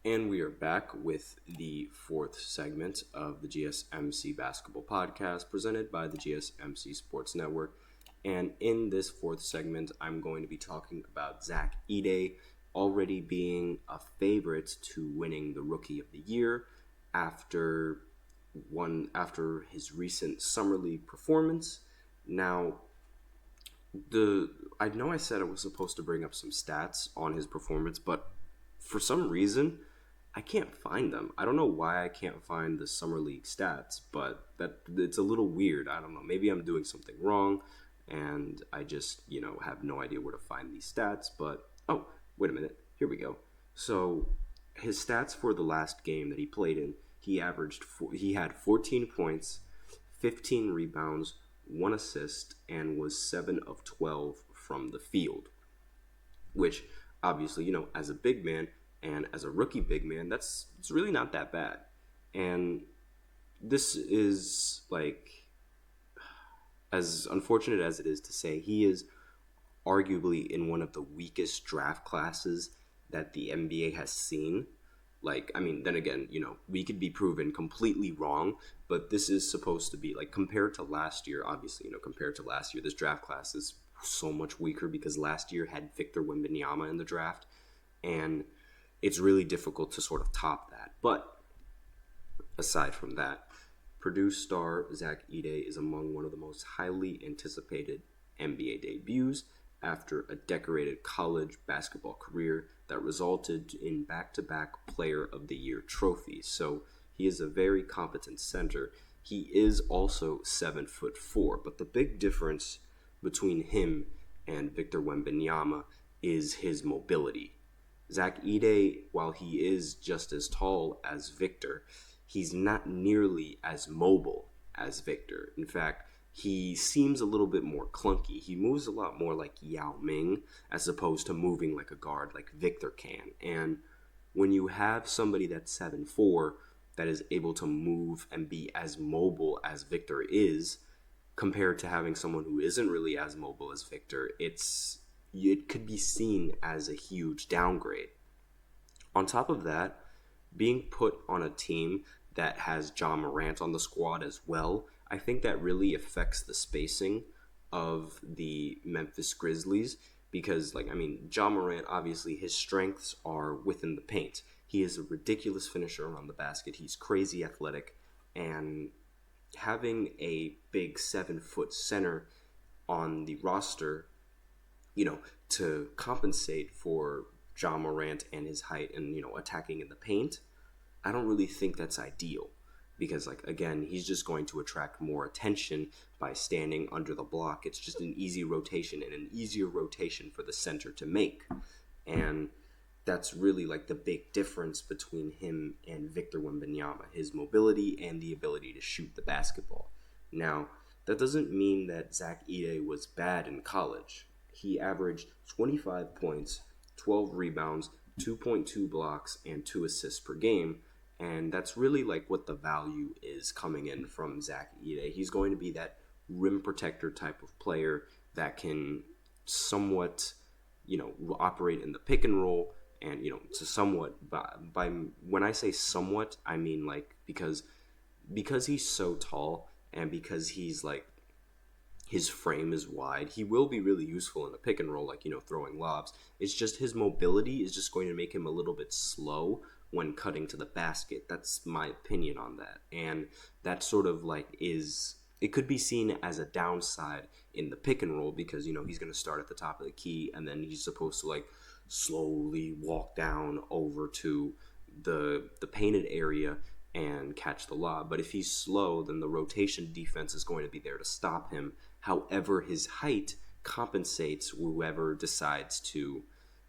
And we are back with the fourth segment of the GSMC basketball podcast presented by the GSMC Sports Network. And in this fourth segment, I'm going to be talking about Zach Edey already being a favorite to winning the Rookie of the Year after his recent summer league performance. Now, I know I said I was supposed to bring up some stats on his performance, but for some reason I can't find them. I don't know why I can't find the summer league stats, but it's a little weird. I don't know. Maybe I'm doing something wrong, and I just have no idea where to find these stats. But oh, wait a minute. Here we go. So his stats for the last game that he played in, he had 14 points, 15 rebounds, 1 assist, and was 7 of 12 from the field. Which obviously, as a big man and as a rookie big man, it's really not that bad. And this is as unfortunate as it is to say, he is arguably in one of the weakest draft classes that the NBA has seen. Then again, we could be proven completely wrong, but this is supposed to be, compared to last year, obviously, compared to last year, this draft class is so much weaker because last year had Victor Wembanyama in the draft, and it's really difficult to sort of top that. But aside from that, Purdue star Zach Edey is among one of the most highly anticipated NBA debuts after a decorated college basketball career that resulted in back-to-back Player of the Year trophies. So he is a very competent center. He is also 7'4", but the big difference between him and Victor Wembanyama is his mobility. Zach Edey, while he is just as tall as Victor, he's not nearly as mobile as Victor. In fact, he seems a little bit more clunky. He moves a lot more like Yao Ming as opposed to moving like a guard like Victor can. And when you have somebody that's 7'4" that is able to move and be as mobile as Victor is, compared to having someone who isn't really as mobile as Victor, it could be seen as a huge downgrade. On top of that, being put on a team that has Ja Morant on the squad as well, I think that really affects the spacing of the Memphis Grizzlies because, Ja Morant, obviously, his strengths are within the paint. He is a ridiculous finisher around the basket. He's crazy athletic, and having a big 7-foot center on the roster, to compensate for Ja Morant and his height and, attacking in the paint, I don't really think that's ideal. Because, again, he's just going to attract more attention by standing under the block. It's just an easy rotation and an easier rotation for the center to make. And that's really, the big difference between him and Victor Wembanyama, his mobility and the ability to shoot the basketball. Now, that doesn't mean that Zach Edey was bad in college. He averaged 25 points, 12 rebounds, 2.2 blocks, and 2 assists per game. And that's really what the value is coming in from Zach Edey. He's going to be that rim protector type of player that can somewhat, operate in the pick and roll and, to somewhat, by when I say somewhat, I mean because he's so tall and because he's his frame is wide, he will be really useful in a pick and roll, throwing lobs. It's just his mobility is just going to make him a little bit slow when cutting to the basket. That's my opinion on that. And that sort of it could be seen as a downside in the pick and roll because, he's going to start at the top of the key and then he's supposed to slowly walk down over to the painted area and catch the lob. But if he's slow, then the rotation defense is going to be there to stop him. However, his height compensates whoever decides to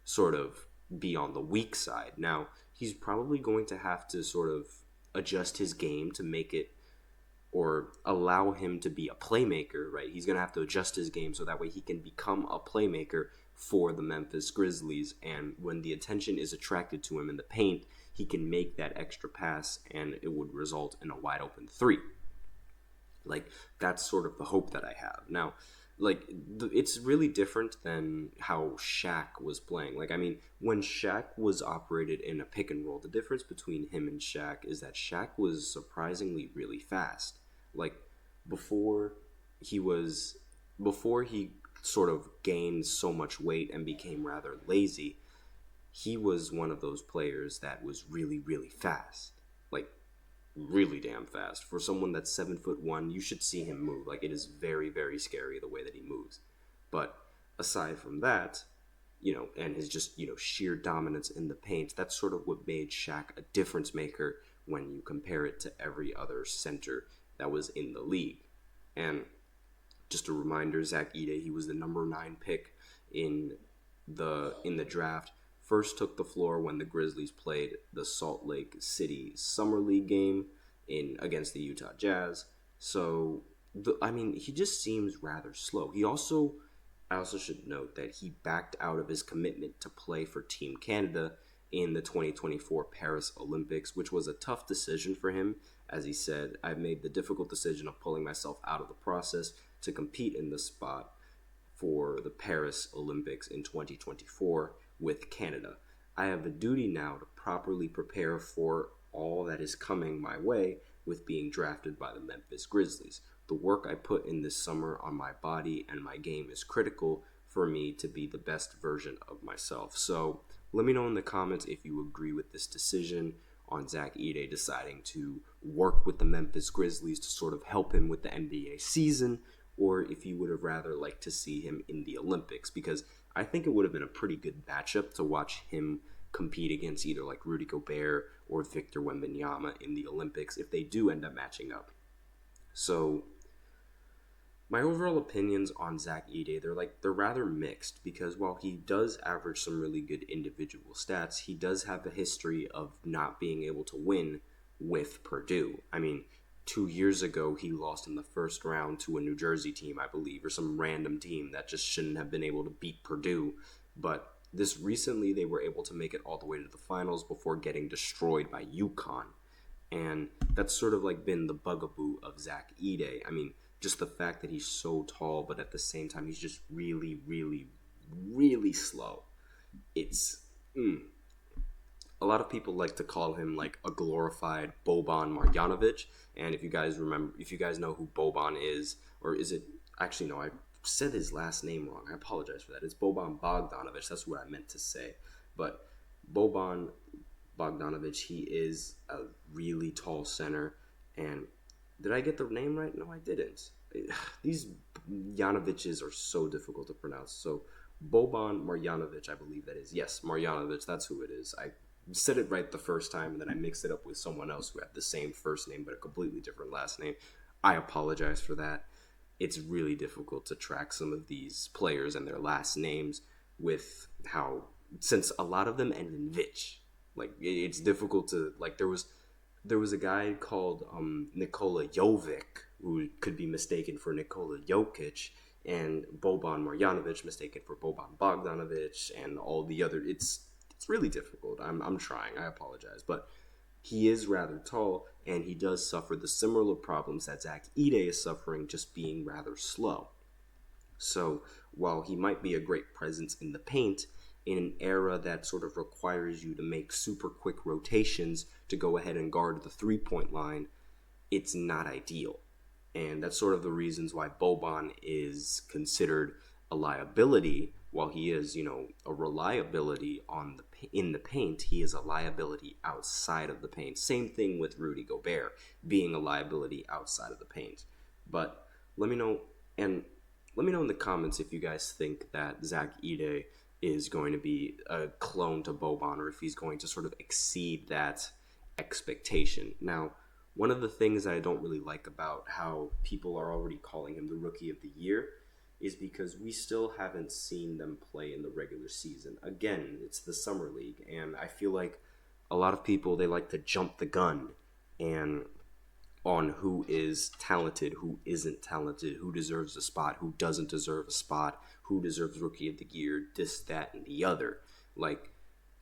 sort of be on the weak side. Now, he's probably going to have to sort of adjust his game to make it or allow him to be a playmaker, right? He's going to have to adjust his game so that way he can become a playmaker for the Memphis Grizzlies. And when the attention is attracted to him in the paint, he can make that extra pass and it would result in a wide open three. That's sort of the hope that I have. Now, like it's really different than how Shaq was playing. Like, I mean, when Shaq was operated in a pick and roll, the difference between him and Shaq is that Shaq was surprisingly really fast. Like, before he was before he sort of gained so much weight and became rather lazy, he was one of those players that was really, really fast. Like, really damn fast. For someone that's 7'1", you should see him move. Like, it is very, very scary the way that he moves. But aside from that, and his just, sheer dominance in the paint, that's sort of what made Shaq a difference maker when you compare it to every other center that was in the league. And just a reminder, Zach Edey, he was the number 9 pick in the draft. First took the floor when the Grizzlies played the Salt Lake City Summer League game against the Utah Jazz. So, he just seems rather slow. I also should note that he backed out of his commitment to play for Team Canada in the 2024 Paris Olympics, which was a tough decision for him. As he said, "I've made the difficult decision of pulling myself out of the process to compete in the spot for the Paris Olympics in 2024 with Canada. I have a duty now to properly prepare for all that is coming my way with being drafted by the Memphis Grizzlies. The work I put in this summer on my body and my game is critical for me to be the best version of myself." So let me know in the comments if you agree with this decision on Zach Edey deciding to work with the Memphis Grizzlies to sort of help him with the NBA season, or if you would have rather liked to see him in the Olympics, because I think it would have been a pretty good matchup to watch him compete against either like Rudy Gobert or Victor Wembanyama in the Olympics if they do end up matching up. So my overall opinions on Zach Edey, they're rather mixed, because while he does average some really good individual stats, he does have a history of not being able to win with Purdue. I mean, 2 years ago, he lost in the first round to a New Jersey team, I believe, or some random team that just shouldn't have been able to beat Purdue. But this recently, they were able to make it all the way to the finals before getting destroyed by UConn. And that's sort of like been the bugaboo of Zach Edey. I mean, just the fact that he's so tall, but at the same time, he's just really, really, really slow. It's... A lot of people like to call him like a glorified Boban Marjanovic. And if you guys know who Boban is, or is it, actually no, I said his last name wrong. I apologize for that. It's Boban Bogdanovic. That's what I meant to say. But Boban Bogdanovic, he is a really tall center. And did I get the name right? No, I didn't. These Janovic's are so difficult to pronounce. So Boban Marjanovic, I believe that is. Yes, Marjanovic, that's who it is. I said it right the first time, and then I mixed it up with someone else who had the same first name but a completely different last name. I apologize for that. It's really difficult to track some of these players and their last names with since a lot of them end in Vich. Like, it's difficult to, like, there was a guy called Nikola Jovic who could be mistaken for Nikola Jokic, and Boban Marjanovic mistaken for Boban Bogdanovic, and all the other. It's really difficult. I'm trying. I apologize. But he is rather tall, and he does suffer the similar problems that Zach Edey is suffering, just being rather slow. So while he might be a great presence in the paint, in an era that sort of requires you to make super quick rotations to go ahead and guard the three-point line, it's not ideal. And that's sort of the reasons why Boban is considered a liability. While he is, a reliability in the paint, he is a liability outside of the paint. Same thing with Rudy Gobert being a liability outside of the paint. But let me know in the comments if you guys think that Zach Edey is going to be a clone to Boban, or if he's going to sort of exceed that expectation. Now, one of the things that I don't really like about how people are already calling him the Rookie of the Year is because we still haven't seen them play in the regular season. Again, it's the Summer League, and I feel like a lot of people, they like to jump the gun and on who is talented, who isn't talented, who deserves a spot, who doesn't deserve a spot, who deserves Rookie of the Year, this, that, and the other. Like,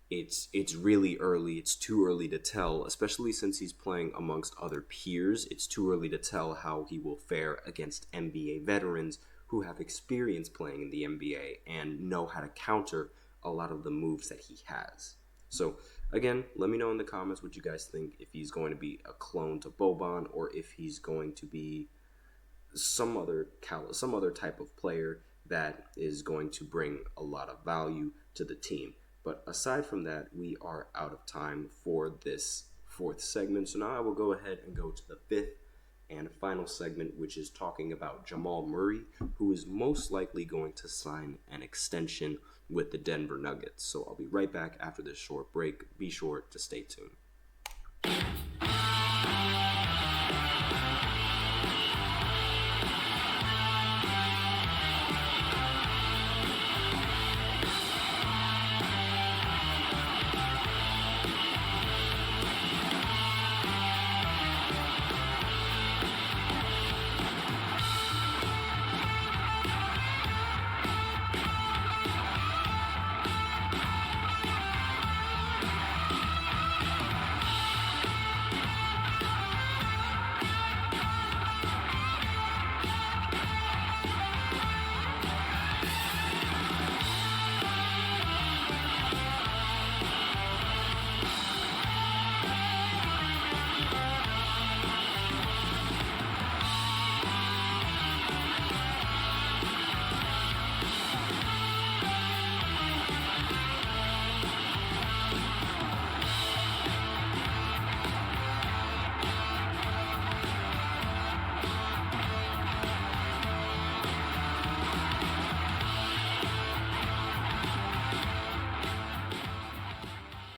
it's really early. It's too early to tell, especially since he's playing amongst other peers. It's too early to tell how he will fare against NBA veterans who have experience playing in the NBA and know how to counter a lot of the moves that he has. So again, let me know in the comments what you guys think, if he's going to be a clone to Boban or if he's going to be some other type of player that is going to bring a lot of value to the team. But aside from that, we are out of time for this fourth segment. So now I will go ahead and go to the fifth and final segment, which is talking about Jamal Murray, who is most likely going to sign an extension with the Denver Nuggets. So I'll be right back after this short break. Be sure to stay tuned.